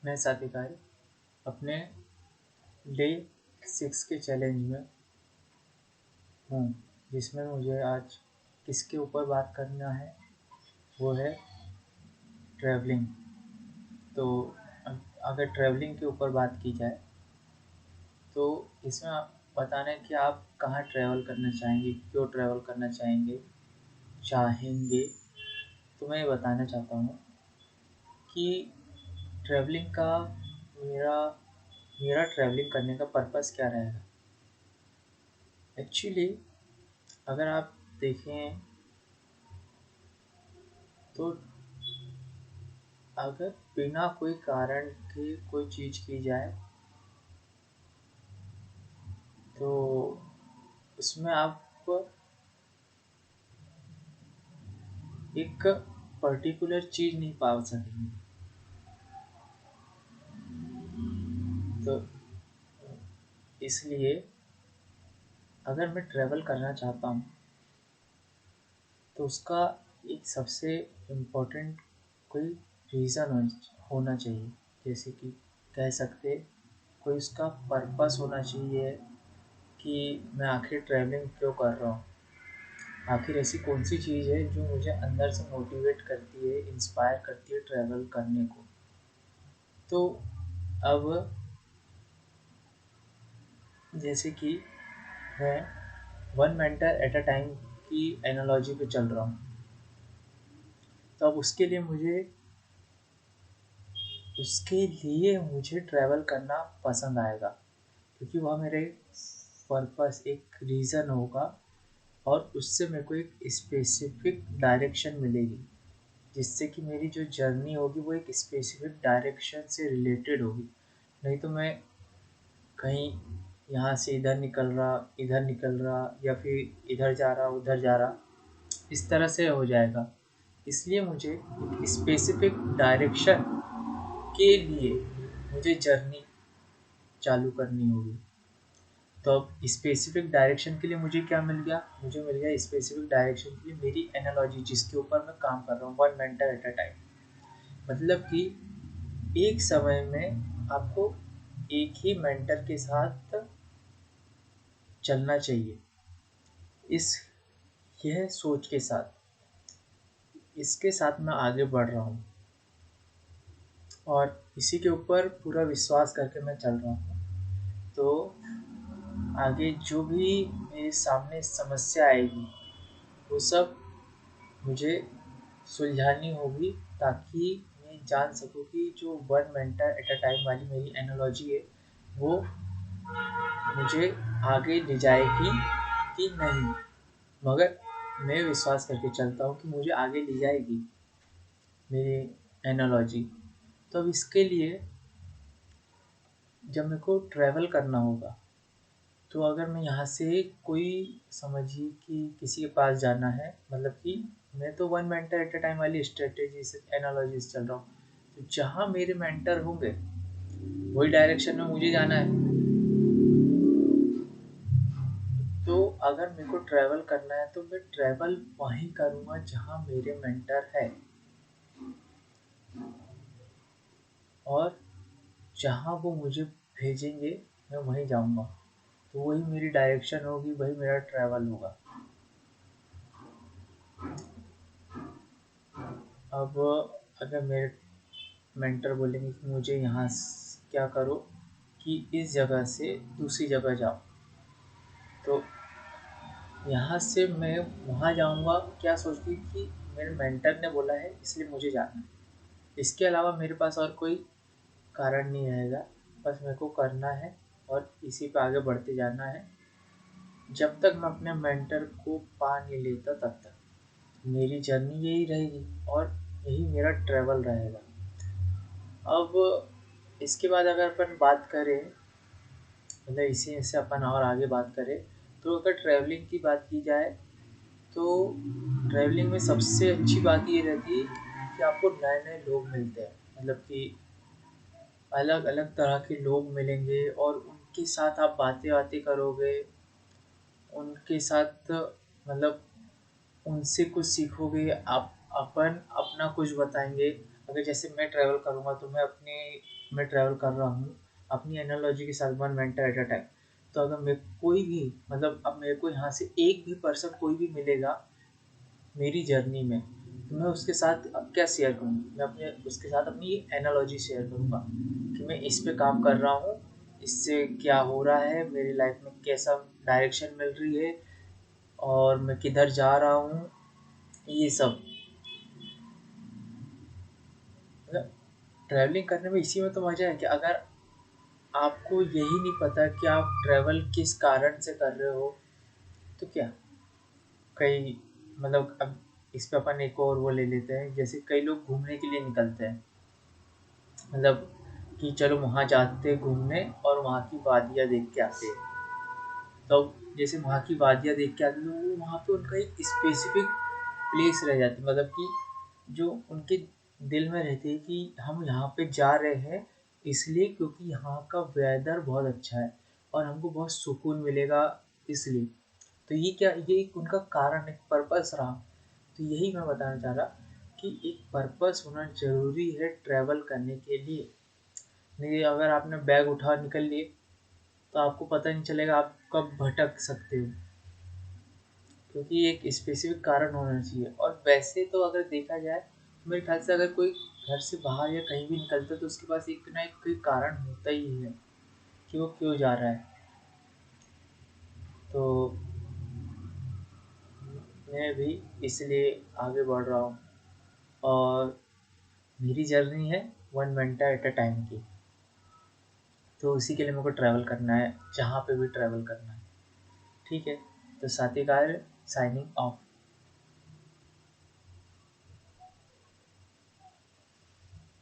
मैं साथीकार अपने डे 6 के चैलेंज में हूँ, जिसमें मुझे आज किसके ऊपर बात करना है वो है ट्रैवलिंग। तो अगर ट्रैवलिंग के ऊपर बात की जाए तो इसमें आप बताना है कि आप कहाँ ट्रैवल करना चाहेंगे, क्यों ट्रैवल करना चाहेंगे। तो मैं ये बताना चाहता हूँ कि ट्रैवलिंग का मेरा मेरा ट्रैवलिंग करने का पर्पस क्या रहेगा। एक्चुअली अगर आप देखें तो अगर बिना कोई कारण के कोई चीज़ की जाए तो उसमें आप एक पर्टिकुलर चीज़ नहीं पा सकेंगे। तो इसलिए अगर मैं ट्रैवल करना चाहता हूँ तो उसका एक सबसे इम्पोर्टेंट कोई रीज़न होना चाहिए। जैसे कि कह सकते कोई उसका पर्पस होना चाहिए कि मैं आखिर ट्रैवलिंग क्यों कर रहा हूँ। आखिर ऐसी कौन सी चीज़ है जो मुझे अंदर से मोटिवेट करती है, इंस्पायर करती है ट्रैवल करने को। तो अब जैसे कि मैं one mentor at a time की एनालॉजी पे चल रहा हूँ, तो अब उसके लिए मुझे ट्रैवल करना पसंद आएगा, क्योंकि वह मेरे पर्पस एक रीज़न होगा और उससे मेरे को एक स्पेसिफिक डायरेक्शन मिलेगी, जिससे कि मेरी जो जर्नी होगी वो एक स्पेसिफिक डायरेक्शन से रिलेटेड होगी। नहीं तो मैं कहीं यहाँ से इधर निकल रहा या फिर इधर जा रहा उधर जा रहा, इस तरह से हो जाएगा। इसलिए मुझे एक स्पेसिफिक डायरेक्शन के लिए मुझे जर्नी चालू करनी होगी। तो अब स्पेसिफिक डायरेक्शन के लिए मुझे क्या मिल गया, मुझे मिल गया स्पेसिफिक डायरेक्शन के लिए मेरी एनालॉजी, जिसके ऊपर मैं काम कर रहा हूँ, one mentor at a time. मतलब कि एक समय में आपको एक ही मेंटर के साथ चलना चाहिए, इस यह सोच के साथ, इसके साथ मैं आगे बढ़ रहा हूँ और इसी के ऊपर पूरा विश्वास करके मैं चल रहा हूँ। तो आगे जो भी मेरे सामने समस्या आएगी वो सब मुझे सुलझानी होगी, ताकि मैं जान सकूँ कि जो one mentor at a time वाली मेरी एनालॉजी है वो मुझे आगे ले जाएगी कि नहीं। मगर मैं विश्वास करके चलता हूँ कि मुझे आगे ले जाएगी मेरी एनालॉजी। तो अब इसके लिए जब मेरे को ट्रैवल करना होगा, तो अगर मैं यहाँ से कोई समझिए कि किसी के पास जाना है, मतलब कि मैं तो one mentor at a time वाली स्ट्रेटेजी से एनालॉजी से चल रहा हूँ, तो जहाँ मेरे मेंटर होंगे वही डायरेक्शन में मुझे जाना है। तो अगर मेरे को ट्रैवल करना है तो मैं ट्रैवल वहीं करूँगा जहाँ मेरे मेंटर है, और जहाँ वो मुझे भेजेंगे मैं वहीं जाऊँगा। तो वही मेरी डायरेक्शन होगी, वही मेरा ट्रैवल होगा। अब अगर मेरे मेंटर बोलेंगे कि मुझे यहाँ क्या करो कि इस जगह से दूसरी जगह जाओ, तो यहाँ से मैं वहाँ जाऊँगा क्या सोच के कि मेरे मेंटर ने बोला है इसलिए मुझे जाना है। इसके अलावा मेरे पास और कोई कारण नहीं रहेगा, बस मेरे को करना है और इसी पे आगे बढ़ते जाना है जब तक मैं अपने मेंटर को पा नहीं लेता। तब तक मेरी जर्नी यही रहेगी और यही मेरा ट्रैवल रहेगा। अब इसके बाद अगर अपन बात करें, मतलब इसी से अपन और आगे बात करें, तो अगर ट्रैवलिंग की बात की जाए तो ट्रैवलिंग में सबसे अच्छी बात ये रहती है कि आपको नए नए लोग मिलते हैं। मतलब कि अलग अलग तरह के लोग मिलेंगे और उनके साथ आप बातें बातें करोगे, उनके साथ मतलब उनसे कुछ सीखोगे, आप अपन अपना कुछ बताएंगे। अगर जैसे मैं ट्रैवल करूँगा तो मैं ट्रैवल कर रहा हूँ अपनी एनालॉजी के साथ 1 मेंटर एट अ टाइम। तो अगर मैं कोई भी मतलब अब मेरे को यहाँ से एक भी पर्सन कोई भी मिलेगा मेरी जर्नी में, तो मैं उसके साथ अब क्या शेयर करूँ, मैं अपने उसके साथ अपनी एनालॉजी शेयर करूँगा कि मैं इस पे काम कर रहा हूँ, इससे क्या हो रहा है, मेरी लाइफ में कैसा डायरेक्शन मिल रही है और मैं किधर जा रहा हूँ, ये सब। मतलब ट्रैवलिंग करने में इसी में तो मज़ा है कि अगर आपको यही नहीं पता कि आप ट्रैवल किस कारण से कर रहे हो, तो क्या कई मतलब अब इस पे अपन एक और वो ले लेते हैं, जैसे कई लोग घूमने के लिए निकलते हैं, मतलब कि चलो वहाँ जाते घूमने और वहाँ की वादियाँ देख के आते हैं। तो जैसे वहाँ की वादियाँ देख के आते हैं तो वो वहाँ पे उनका एक स्पेसिफिक प्लेस रह जाती है, मतलब कि जो उनके दिल में रहती है कि हम यहाँ पे जा रहे हैं इसलिए क्योंकि यहाँ का वेदर बहुत अच्छा है और हमको बहुत सुकून मिलेगा इसलिए। तो ये क्या, ये एक उनका कारण, एक पर्पस रहा। तो यही मैं बताना चाह रहा कि एक पर्पस होना ज़रूरी है ट्रैवल करने के लिए। नहीं अगर आपने बैग उठा निकल लिए तो आपको पता नहीं चलेगा आप कब भटक सकते हो, क्योंकि एक स्पेसिफिक कारण होना चाहिए। और वैसे तो अगर देखा जाए तो मेरे ख्याल से अगर कोई घर से बाहर या कहीं भी निकलता है तो उसके पास एक ना एक कोई कारण होता ही है कि वो क्यों जा रहा है। तो मैं भी इसलिए आगे बढ़ रहा हूँ और मेरी जर्नी है 1 घंटा एट अ टाइम की। तो उसी के लिए मेरे को ट्रैवल करना है, जहाँ पे भी ट्रैवल करना है। ठीक है, तो साथी कार्य साइनिंग ऑफ।